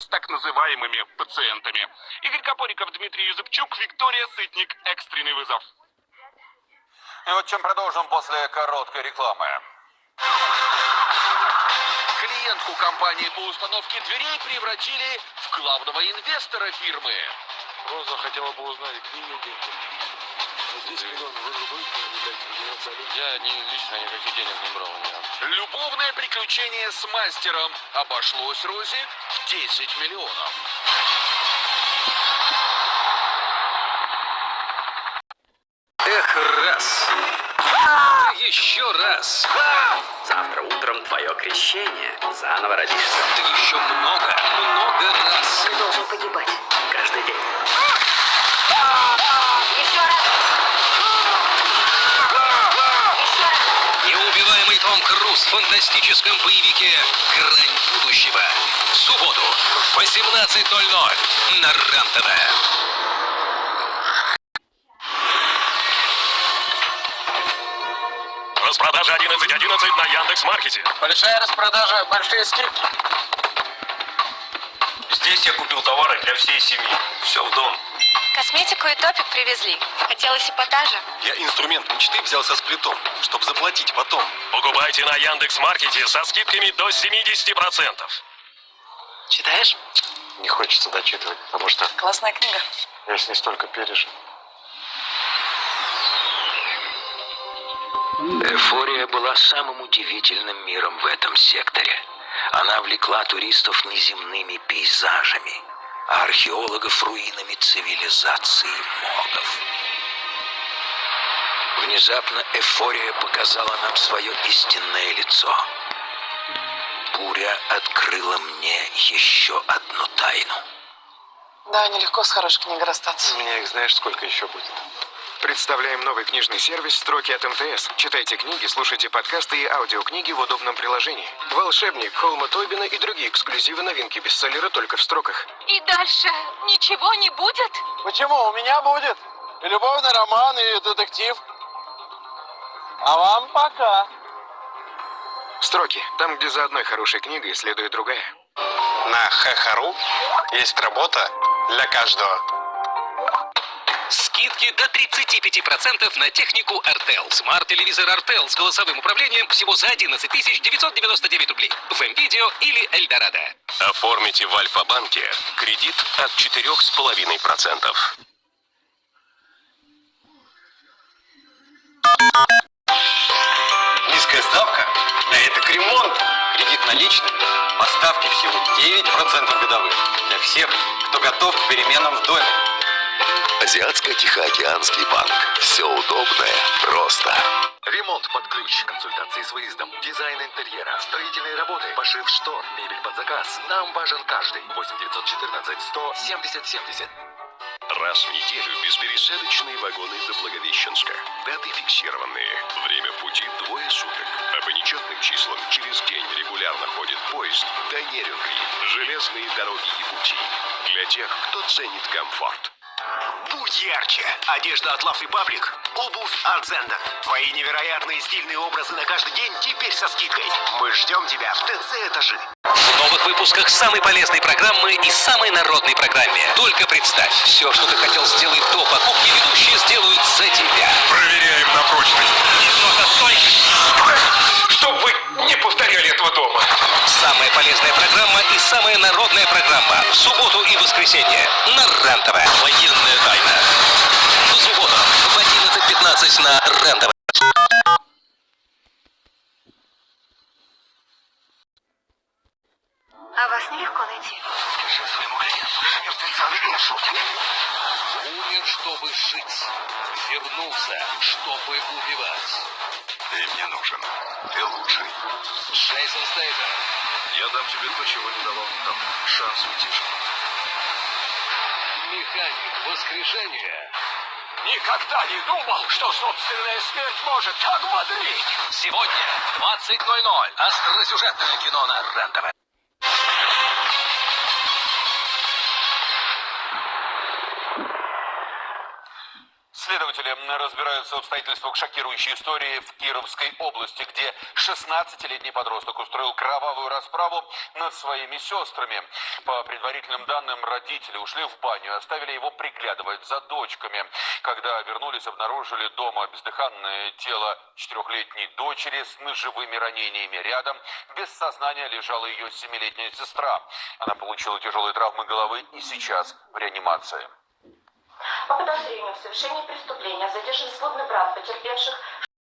с так называемыми пациентами. Игорь Копориков, Дмитрий Юзыпчук, Виктория Сытник. Экстренный вызов. И вот чем продолжим после короткой рекламы. Клиентку компании по установке дверей превратили в главного инвестора фирмы. Роза хотела бы узнать, где ее деньги. 10 миллионов вы же будете выделять? Я лично никаких денег не брал. Любовное приключение с мастером обошлось Розе в 10 миллионов. Эх, раз. Еще раз. Завтра утром твое крещение. Заново родишься. Ты еще много раз. Ты должен погибать. Каждый день. Еще раз. Еще раз. Неубиваемый Том Круз в фантастическом боевике «Грань будущего». В субботу в 18:00 на РЕН-ТВ. Распродажа 11.11 на Яндекс.Маркете. Большая распродажа, большие скидки. Здесь я купил товары для всей семьи. Все в дом. Косметику и топик привезли. Хотелось эпатажа. Я инструмент мечты взял со сплитом, чтобы заплатить потом. Покупайте на Яндекс.Маркете со скидками до 70%. Читаешь? Не хочется дочитывать, потому что Классная книга. я с ней столько пережил. Эйфория была самым удивительным миром в этом секторе. Она влекла туристов неземными пейзажами, а археологов руинами цивилизации могов. Внезапно эйфория показала нам свое истинное лицо. Буря открыла мне еще одну тайну. Да, нелегко с хорошей книгой расстаться. У меня их знаешь, сколько еще будет? Представляем новый книжный сервис «Строки от МТС». Читайте книги, слушайте подкасты и аудиокниги в удобном приложении. «Волшебник», «Холма Тобина» и другие эксклюзивы новинки бестселлера только в строках. И дальше ничего не будет? Почему? У меня будет и любовный роман, и детектив. А вам пока. «Строки». Там, где за одной хорошей книгой следует другая. На Хехару есть работа для каждого. Скидки до 35% на технику Артел. Смарт-телевизор Артел с голосовым управлением всего за 11 999 рублей. В М-Видео или Эльдорадо. Оформите в Альфа-банке кредит от 4,5%. Низкая ставка? Да это к ремонту. Кредит наличный. Поставки всего 9% годовых. Для всех, кто готов к переменам в доме. Азиатско-Тихоокеанский банк. Все удобное просто. Ремонт под ключ, консультации с выездом, дизайн интерьера, строительные работы, пошив штор, мебель под заказ. Нам важен каждый. 8 914 100 70 70. Раз в неделю беспересадочные вагоны до Благовещенска. Даты фиксированные. Время в пути 2 суток. А по нечетным числам через день регулярно ходит поезд до Нерюнгри. Железные дороги и пути. Для тех, кто ценит комфорт. Будь ярче. Одежда от Лав Паблик. Обувь от Зенда. Твои невероятные стильные образы на каждый день теперь со скидкой. Мы ждем тебя в ТЦ-этажи. В новых выпусках самой полезной программы и самой народной программе. Только представь, все, что ты хотел сделать до покупки, ведущие сделают за тебя. Проверяем на прочность. Чтоб вы не повторяли этого дома. Самая полезная программа и самая народная программа. В субботу и воскресенье на РЕН-ТВ. Военная тайна. В субботу в 11:15 на РЕН-ТВ. А вас нелегко найти. Скажи своему клиенту, что мертвеца не шутят. Умер, чтобы жить. Вернулся, чтобы убивать. Ты мне нужен. Ты лучший. Джейсон Стейтем. Я дам тебе то, чего не давал никому. Шанс уйти живым. Механик воскрешения. Никогда не думал, что собственная смерть может так бодрить. Сегодня в 20:00 остросюжетное кино на РЕН-ТВ. Следователи разбираются в обстоятельствах шокирующей истории в Кировской области, где 16-летний подросток устроил кровавую расправу над своими сестрами. По предварительным данным, родители ушли в баню и оставили его приглядывать за дочками. Когда вернулись, обнаружили дома бездыханное тело 4-летней дочери с ножевыми ранениями. Рядом без сознания лежала ее 7-летняя сестра. Она получила тяжелые травмы головы и сейчас в реанимации. По подозрению в совершении преступления задержан сводный брат потерпевших